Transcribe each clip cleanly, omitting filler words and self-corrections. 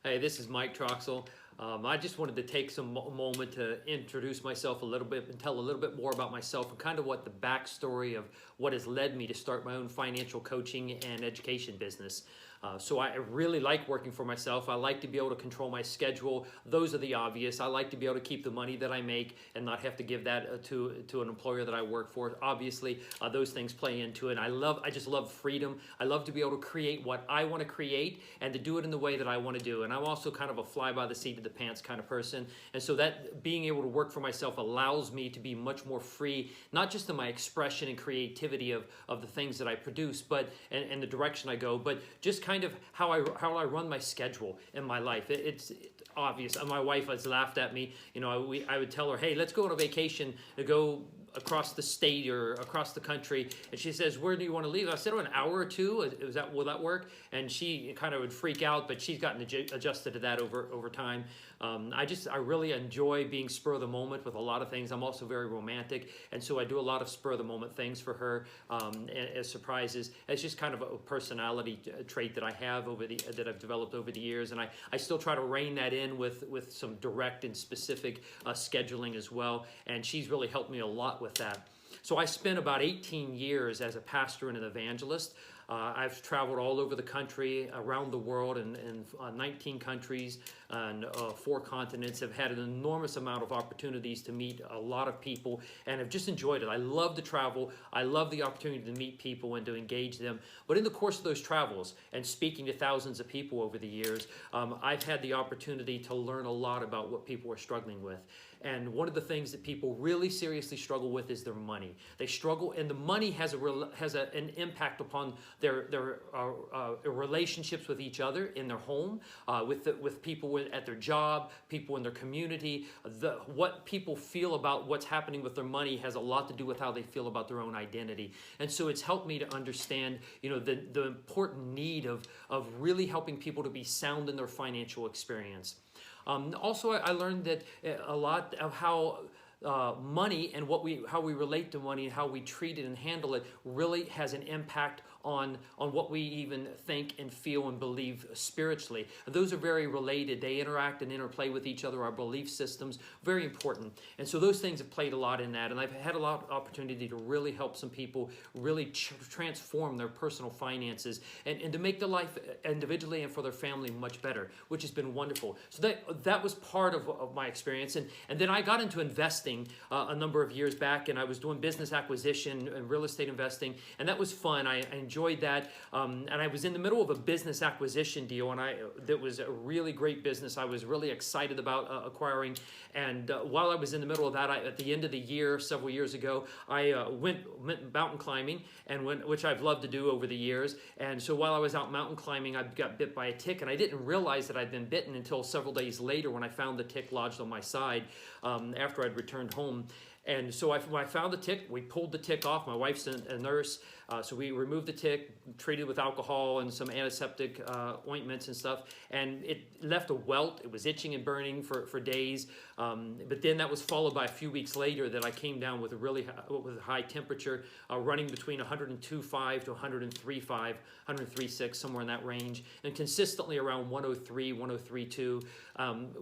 Hey, this is Mike Troxel. I just wanted to take some moment to introduce myself a little bit and tell a little bit more about myself and kind of what the backstory of what has led me to start my own financial coaching and education business. So I really like working for myself. I like to be able to control my schedule. Those are the obvious. I like to be able to keep the money that I make and not have to give that to an employer that I work for. Obviously, those things play into it. I just love freedom. I love to be able to create what I want to create and to do it in the way that I want to do. And I'm also kind of a fly by the seat of the pants kind of person. And so that being able to work for myself allows me to be much more free, not just in my expression and creativity of the things that I produce, but and the direction I go, but just kind of how I run my schedule in my life. It's obvious. My wife has laughed at me. I would tell her, "Hey, let's go on a vacation to go across the state or across the country," and she says, "Where do you want to leave?" I said, "Oh, an hour or two. Will that work?" And she kind of would freak out, but she's gotten adjusted to that over time. I really enjoy being spur of the moment with a lot of things. I'm also very romantic, and so I do a lot of spur of the moment things for her as surprises. It's just kind of a personality trait that I have that I've developed over the years, and I still try to rein that in with some direct and specific scheduling as well. And she's really helped me a lot with that. So I spent about 18 years as a pastor and an evangelist. I've traveled all over the country, around the world, in 19 countries and 4 continents. Have had an enormous amount of opportunities to meet a lot of people and have just enjoyed it. I love to travel. I love the opportunity to meet people and to engage them. But in the course of those travels and speaking to thousands of people over the years, I've had the opportunity to learn a lot about what people are struggling with. And one of the things that people really seriously struggle with is their money. They struggle, and the money has an impact upon their relationships with each other in their home, with people at their job, people in their community. What people feel about what's happening with their money has a lot to do with how they feel about their own identity. And so it's helped me to understand, the important need of really helping people to be sound in their financial experience. Also, I learned that a lot of how money and how we relate to money and how we treat it and handle it really has an impact on what we even think and feel and believe spiritually. Those are very related. They interact and interplay with each other, our belief systems, very important. And so those things have played a lot in that. And I've had a lot of opportunity to really help some people really transform their personal finances and to make their life individually and for their family much better, which has been wonderful. So that was part of my experience. And then I got into investing a number of years back, and I was doing business acquisition and real estate investing, and that was fun. I enjoyed that, and I was in the middle of a business acquisition deal, and that was a really great business. I was really excited about acquiring, and while I was in the middle of that, at the end of the year, several years ago, I went mountain climbing, which I've loved to do over the years. And so while I was out mountain climbing, I got bit by a tick, and I didn't realize that I'd been bitten until several days later when I found the tick lodged on my side after I'd returned home. And so when I found the tick, we pulled the tick off. My wife's a nurse, so we removed the tick, treated with alcohol and some antiseptic ointments and stuff, and it left a welt. It was itching and burning for days, but then that was followed by a few weeks later that I came down with with a high temperature, running between 102.5 to 103.5, 103.6, somewhere in that range, and consistently around 103, 103.2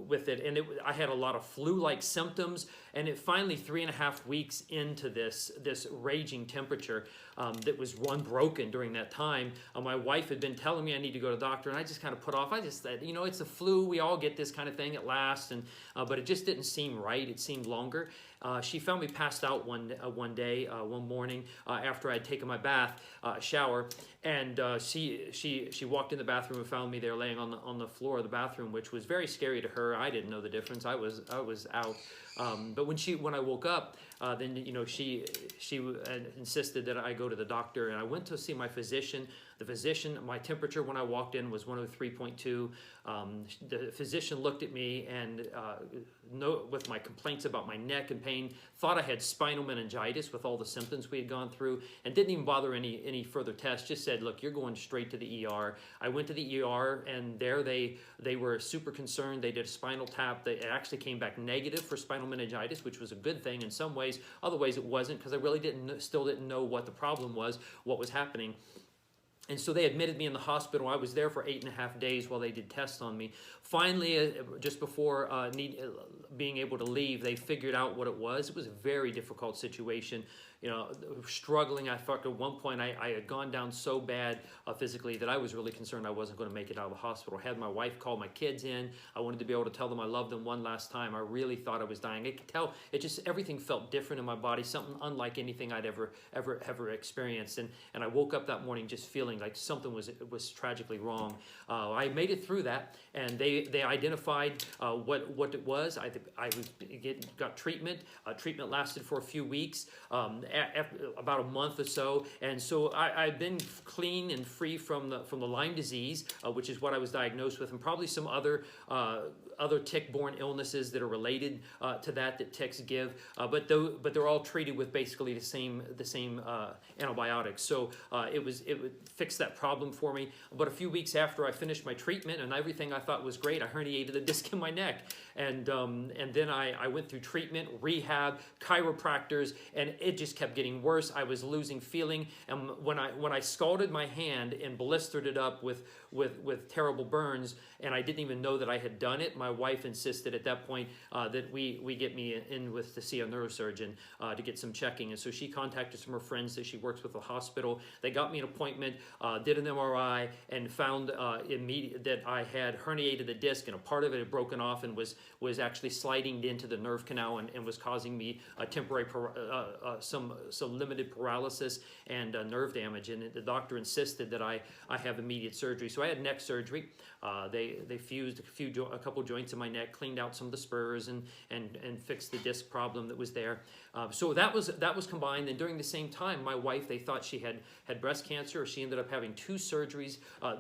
with it. And I had a lot of flu-like symptoms, and it finally 3.5 weeks into this raging temperature that was unbroken during that time. My wife had been telling me I need to go to the doctor, and I just kind of put off. I just said, it's the flu. We all get this kind of thing. It lasts, but it just didn't seem right. It seemed longer. She found me passed out one morning after I'd taken my shower, and she walked in the bathroom and found me there laying on the floor of the bathroom, which was very scary to her. I didn't know the difference. I was out. But when I woke up, then she insisted that I go to the doctor, and I went to see my physician. My temperature when I walked in was 103.2. The physician looked at me and with my complaints about my neck and pain, thought I had spinal meningitis with all the symptoms we had gone through, and didn't even bother any further tests. Just said, "Look, you're going straight to the ER." I went to the ER, and there they were super concerned. They did a spinal tap. It actually came back negative for spinal meningitis, which was a good thing in some ways. Other ways it wasn't, because I really still didn't know what the problem was, what was happening. And so they admitted me in the hospital. I was there for 8.5 days while they did tests on me. Finally, just before being able to leave, they figured out what it was. It was a very difficult situation. You know, struggling. I thought at one point I had gone down so bad physically that I was really concerned I wasn't going to make it out of the hospital. I had my wife call my kids in. I wanted to be able to tell them I loved them one last time. I really thought I was dying. I could tell everything felt different in my body, something unlike anything I'd ever experienced. And I woke up that morning just feeling like something was tragically wrong. I made it through that, and they identified what it was. I got treatment. Treatment lasted for a few weeks. About a month or so, and so I've been clean and free from the Lyme disease, which is what I was diagnosed with, and probably some other tick-borne illnesses that are related to that ticks give, but they're all treated with basically the same antibiotics. So it would fix that problem for me. But a few weeks after I finished my treatment and everything I thought was great, I herniated a disc in my neck, and then I went through treatment, rehab, chiropractors, and it just kept getting worse. I was losing feeling, and when I scalded my hand and blistered it up with terrible burns, and I didn't even know that I had done it, my wife insisted at that point that we get me in to see a neurosurgeon to get some checking. And so she contacted some of her friends that she works with at the hospital. They got me an appointment, did an MRI, and found immediately that I had herniated the disc, and a part of it had broken off and was actually sliding into the nerve canal and was causing me a temporary some limited paralysis and nerve damage. And the doctor insisted that I have immediate surgery. So I had neck surgery. They fused a couple joints in my neck, cleaned out some of the spurs, and fixed the disc problem that was there. So that was combined. And during the same time, my wife, they thought she had breast cancer. She ended up having 2 surgeries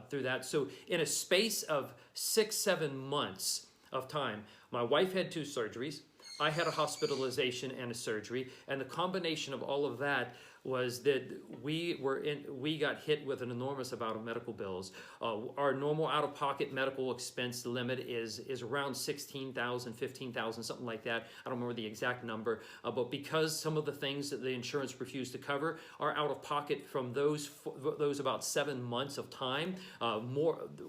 through that. So in a space of 6-7 months of time, my wife had 2 surgeries. I had a hospitalization and a surgery, and the combination of all of that was that we got hit with an enormous amount of medical bills. Our normal out-of-pocket medical expense limit is around $16,000, $15,000, something like that. I don't remember the exact number, but because some of the things that the insurance refused to cover are out-of-pocket from those about 7 months of time,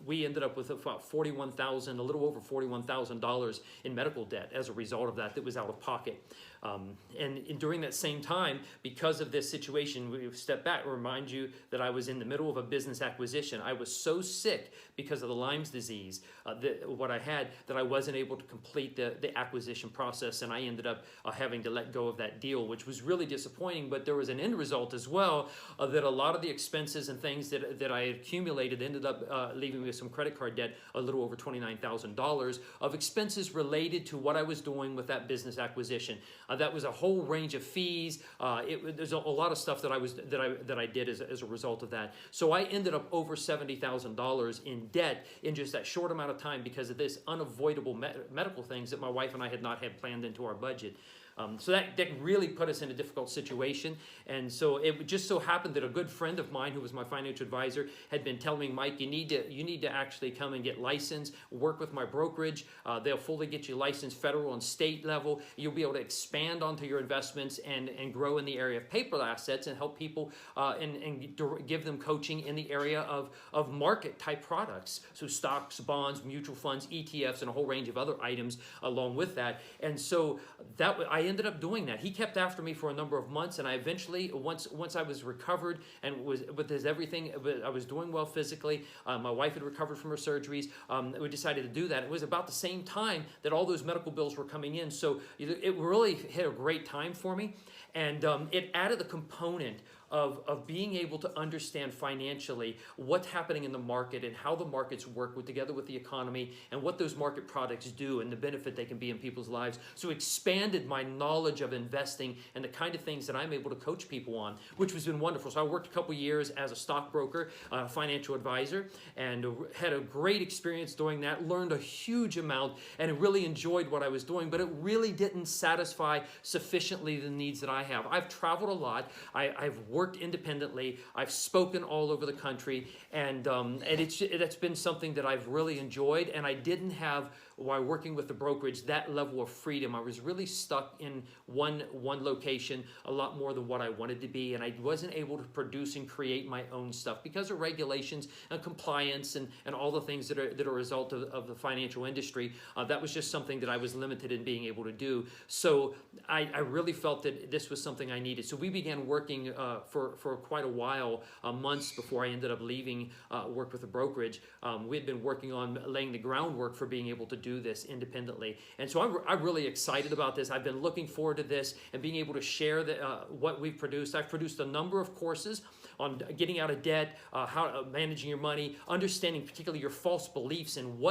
we ended up with about $41,000, a little over $41,000 in medical debt as a result of that was out of pocket. And during that same time, because of this situation, we step back and remind you that I was in the middle of a business acquisition. I was so sick because of the Lyme's disease, what I had, that I wasn't able to complete the acquisition process, and I ended up having to let go of that deal, which was really disappointing. But there was an end result as well, that a lot of the expenses and things that I had accumulated ended up leaving me with some credit card debt, a little over $29,000 of expenses related to what I was doing with that business acquisition. That was a whole range of fees. There's a lot of stuff that I did as a result of that. So I ended up over $70,000 in debt in just that short amount of time because of this unavoidable medical things that my wife and I had not had planned into our budget. So that really put us in a difficult situation. And so it just so happened that a good friend of mine who was my financial advisor had been telling me, Mike, you need to actually come and get licensed, work with my brokerage. They'll fully get you licensed federal and state level. You'll be able to expand onto your investments and grow in the area of paper assets and help people and give them coaching in the area of market type products. So stocks, bonds, mutual funds, ETFs, and a whole range of other items along with that. And so I ended up doing that. He kept after me for a number of months, and I eventually, once I was recovered and was with everything, I was doing well physically. My wife had recovered from her surgeries. We decided to do that. It was about the same time that all those medical bills were coming in, so it really hit a great time for me, and it added the component of being able to understand financially what's happening in the market and how the markets work together with the economy and what those market products do and the benefit they can be in people's lives. So expanded my knowledge of investing and the kind of things that I'm able to coach people on, which has been wonderful. So I worked a couple years as a stockbroker, financial advisor, and had a great experience doing that, learned a huge amount, and really enjoyed what I was doing, but it really didn't satisfy sufficiently the needs that I have. I've traveled a lot. I've worked worked independently. I've spoken all over the country, and that's been something that I've really enjoyed. And I didn't have, while working with the brokerage, that level of freedom. I was really stuck in one location a lot more than what I wanted to be, and I wasn't able to produce and create my own stuff because of regulations and compliance and all the things that are a result of the financial industry. That was just something that I was limited in being able to do. So I really felt that this was something I needed. So we began working for quite a while, months before I ended up leaving work with the brokerage. We had been working on laying the groundwork for being able to do this independently. And so I'm really excited about this. I've been looking forward to this and being able to share what we've produced. I've produced a number of courses on getting out of debt, how managing your money, understanding particularly your false beliefs and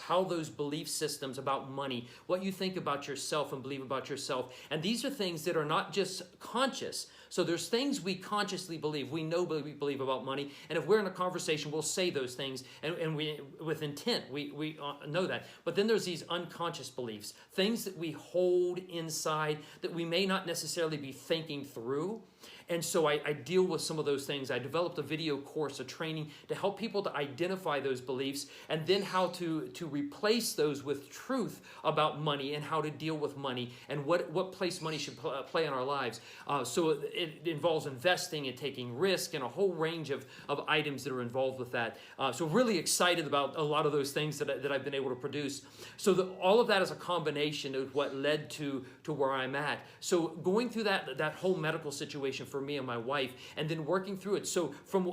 how those belief systems about money, what you think about yourself and believe about yourself. And these are things that are not just conscious. So there's things we consciously believe. We know we believe about money. And if we're in a conversation, we'll say those things and we with intent. We know that. But then there's these unconscious beliefs, things that we hold inside that we may not necessarily be thinking through. And so I deal with some of those things. I developed a video course, a training to help people to identify those beliefs and then how to replace those with truth about money and how to deal with money and what place money should play in our lives. So it involves investing and taking risk and a whole range of items that are involved with that. So really excited about a lot of those things that I've been able to produce. So all of that is a combination of what led to where I'm at. So going through that whole medical situation for me and my wife, and then working through it. So from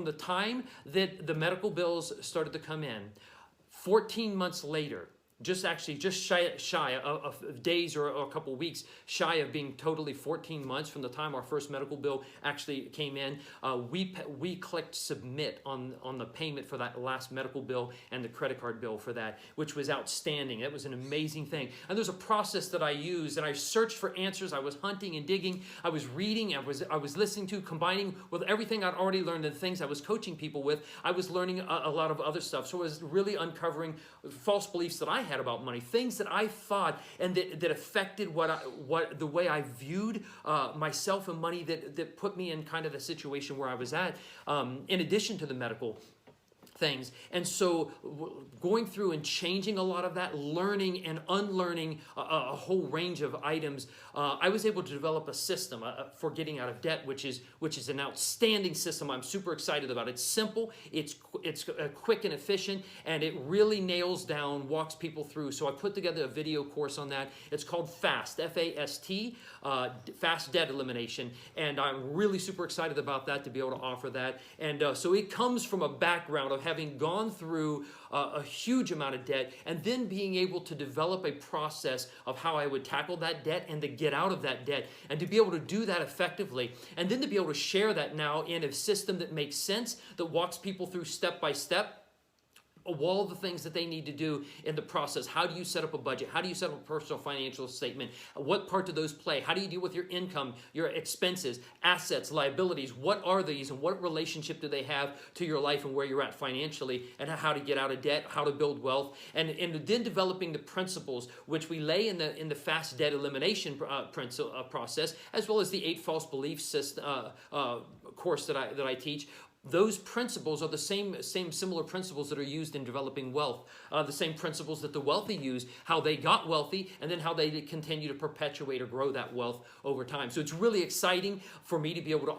the time that the medical bills started to come in, 14 months later, just shy of days or a couple weeks shy of being totally 14 months from the time our first medical bill actually came in, we clicked submit on the payment for that last medical bill and the credit card bill for that, which was outstanding. That was an amazing thing. And there's a process that I used, and I searched for answers. I was hunting and digging. I was reading. I was listening to, combining with everything I'd already learned and things I was coaching people with. I was learning a lot of other stuff. So I was really uncovering false beliefs that I had about money, things that I thought and that affected the way I viewed myself and money that put me in kind of the situation where I was at, in addition to the medical things. And so going through and changing a lot of that, learning and unlearning a whole range of items, I was able to develop a system for getting out of debt, which is an outstanding system. I'm super excited about it. It's simple, it's quick and efficient, and it really nails down, walks people through. So I put together a video course on that. It's called FAST, F-A-S-T, Fast Debt Elimination, and I'm really super excited about that, to be able to offer that. And so it comes from a background of having gone through a huge amount of debt and then being able to develop a process of how I would tackle that debt and to get out of that debt and to be able to do that effectively, and then to be able to share that now in a system that makes sense, that walks people through step by step all of the things that they need to do in the process. How do you set up a budget? How do you set up a personal financial statement? What part do those play? How do you deal with your income, your expenses, assets, liabilities? What are these and what relationship do they have to your life and where you're at financially, and how to get out of debt, how to build wealth, and then developing the principles which we lay in the fast debt elimination process, as well as the 8 false beliefs course that I teach. Those principles are the same similar principles that are used in developing wealth, the same principles that the wealthy use, how they got wealthy, and then how they continue to perpetuate or grow that wealth over time. So it's really exciting for me to be able to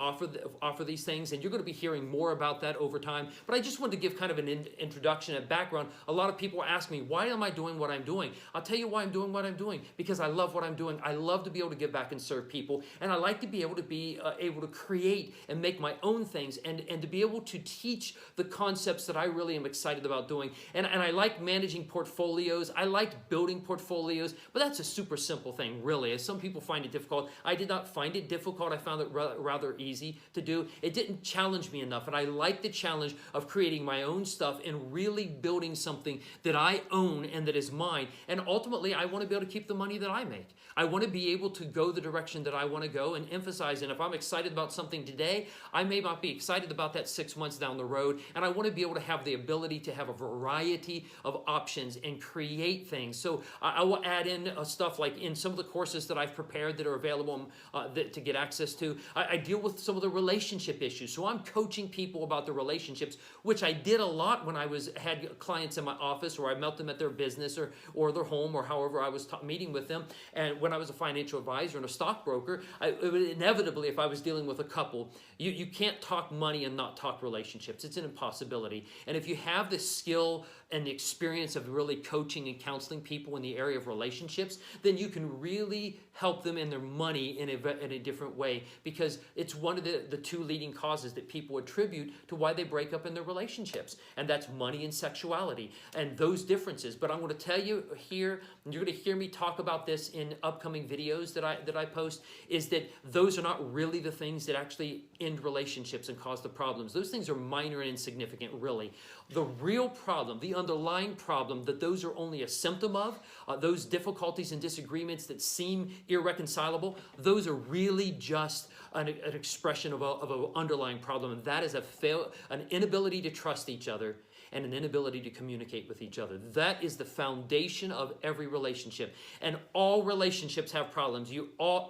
offer these things, and you're going to be hearing more about that over time. But I just wanted to give kind of an introduction and background. A lot of people ask me, why am I doing what I'm doing? I'll tell you why I'm doing what I'm doing, because I love what I'm doing. I love to be able to give back and serve people, and I like to be able to create and make my own things, and to be able to teach the concepts that I really am excited about doing. And I like managing portfolios. I like building portfolios, but that's a super simple thing, really. Some people find it difficult. I did not find it difficult. I found it rather easy to do. It didn't challenge me enough, and I like the challenge of creating my own stuff and really building something that I own and that is mine. And ultimately, I want to be able to keep the money that I make. I want to be able to go the direction that I want to go and emphasize. And if I'm excited about something today, I may not be excited about that at 6 months down the road, and I want to be able to have the ability to have a variety of options and create things. So I will add in stuff like in some of the courses that I've prepared that are available to get access to. I deal with some of the relationship issues. So I'm coaching people about the relationships, which I did a lot when I had clients in my office, or I met them at their business or their home, or however I was meeting with them. And when I was a financial advisor and a stockbroker, inevitably, if I was dealing with a couple, you can't talk money and not talk relationships. It's an impossibility. And if you have the skill and the experience of really coaching and counseling people in the area of relationships, then you can really help them in their money in a different way, because it's one of the two leading causes that people attribute to why they break up in their relationships, and that's money and sexuality and those differences. But I'm going to tell you here, and you're going to hear me talk about this in upcoming videos that I post, is that those are not really the things that actually end relationships and cause the problems. Those things are minor and insignificant, really. The real problem, the underlying problem, that those are only a symptom of, those difficulties and disagreements that seem irreconcilable, those are really just an expression of an underlying problem, and that is an inability to trust each other and an inability to communicate with each other. That is the foundation of every relationship. And all relationships have problems.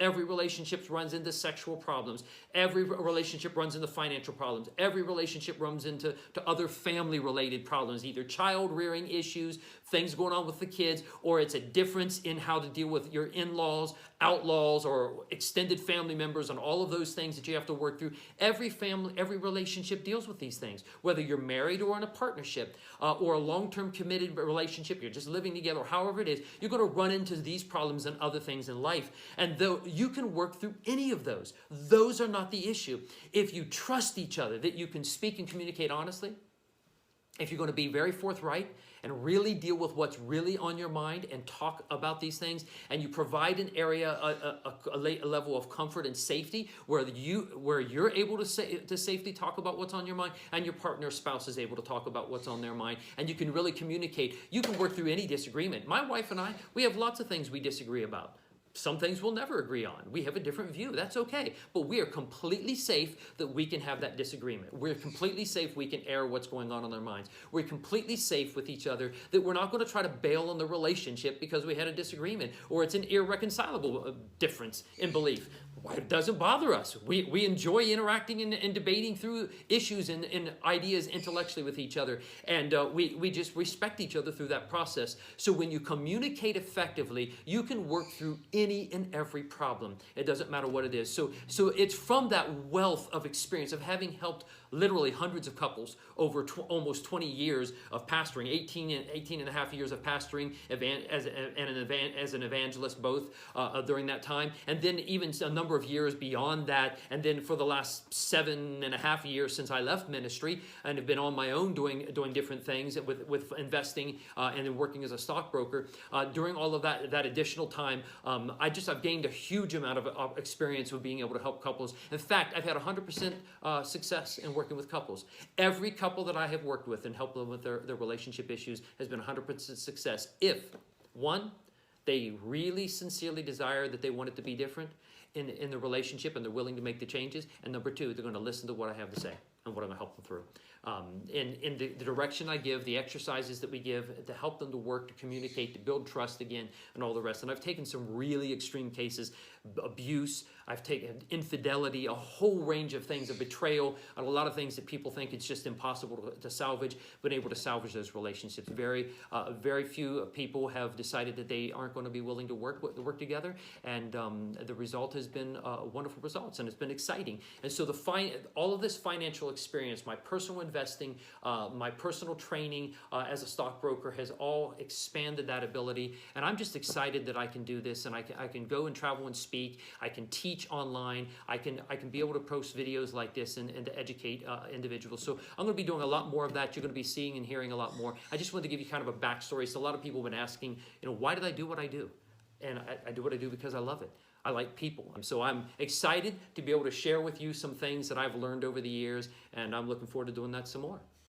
Every relationship runs into sexual problems. Every relationship runs into financial problems. Every relationship runs into other family-related problems, either child-rearing issues, things going on with the kids, or it's a difference in how to deal with your in-laws, outlaws, or extended family members, and all of those things that you have to work through. Every relationship deals with these things, whether you're married or in a partnership, or a long-term committed relationship, you're just living together, or however it is, you're going to run into these problems and other things in life. And though you can work through any of those are not the issue. If you trust each other, that you can speak and communicate honestly, if you're going to be very forthright and really deal with what's really on your mind and talk about these things, and you provide an area, a level of comfort and safety where you're able to safely talk about what's on your mind, and your partner or spouse is able to talk about what's on their mind, and you can really communicate, you can work through any disagreement. My wife and I, we have lots of things we disagree about. Some things we'll never agree on. We have a different view. That's okay. But we are completely safe that we can have that disagreement. We're completely safe we can air what's going on in our minds. We're completely safe with each other that we're not going to try to bail on the relationship because we had a disagreement or it's an irreconcilable difference in belief. It doesn't bother us. We enjoy interacting and debating through issues and ideas intellectually with each other. And we just respect each other through that process. So when you communicate effectively, you can work through any and every problem. It doesn't matter what it is. So it's from that wealth of experience of having helped literally hundreds of couples over almost 20 years of pastoring, 18 and a half years of pastoring as an evangelist both during that time, and then even a number of years beyond that, and then for the last 7.5 years since I left ministry and have been on my own doing different things with investing and then working as a stockbroker. During all of that additional time, I've gained a huge amount of experience with being able to help couples. In fact, I've had 100% success in working with couples. Every couple that I have worked with and helped them with their relationship issues has been 100% success if, one, they really sincerely desire that they want it to be different in the relationship and they're willing to make the changes, and number two, they're going to listen to what I have to say and what I'm going to help them through. In the direction I give, the exercises that we give to help them to work, to communicate, to build trust again, and all the rest. And I've taken some really extreme cases, abuse, I've taken infidelity, a whole range of things, a betrayal, and a lot of things that people think it's just impossible to salvage, been able to salvage those relationships. Very few people have decided that they aren't going to be willing to work together, and the result has been wonderful results, and it's been exciting. And so all of this financial experience, my personal investing, my personal training as a stockbroker has all expanded that ability, and I'm just excited that I can do this, and I can go and travel and speak, I can teach online, I can be able to post videos like this and to educate individuals. So I'm going to be doing a lot more of that. You're going to be seeing and hearing a lot more. I just wanted to give you kind of a backstory. So a lot of people have been asking, why did I do what I do? And I do what I do because I love it. I like people. So I'm excited to be able to share with you some things that I've learned over the years, and I'm looking forward to doing that some more.